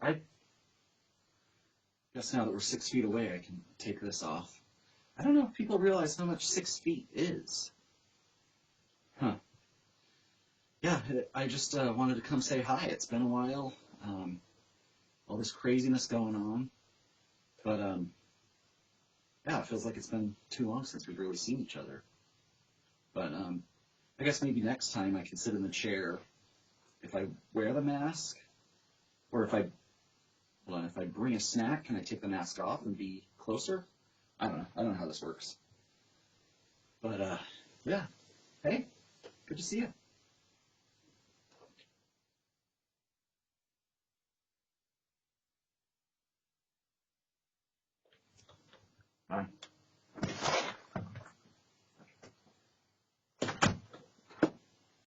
I guess now that we're 6 feet away, I can take this off. I don't know if people realize how much 6 feet is. Huh. Yeah, I just wanted to come say hi. It's been a while. All this craziness going on. But, yeah, it feels like it's been too long since we've really seen each other. But I guess maybe next time I can sit in the chair if I wear the mask, or if I bring a snack, can I take the mask off and be closer? I don't know. I don't know how this works. But yeah. Hey, good to see you. Bye.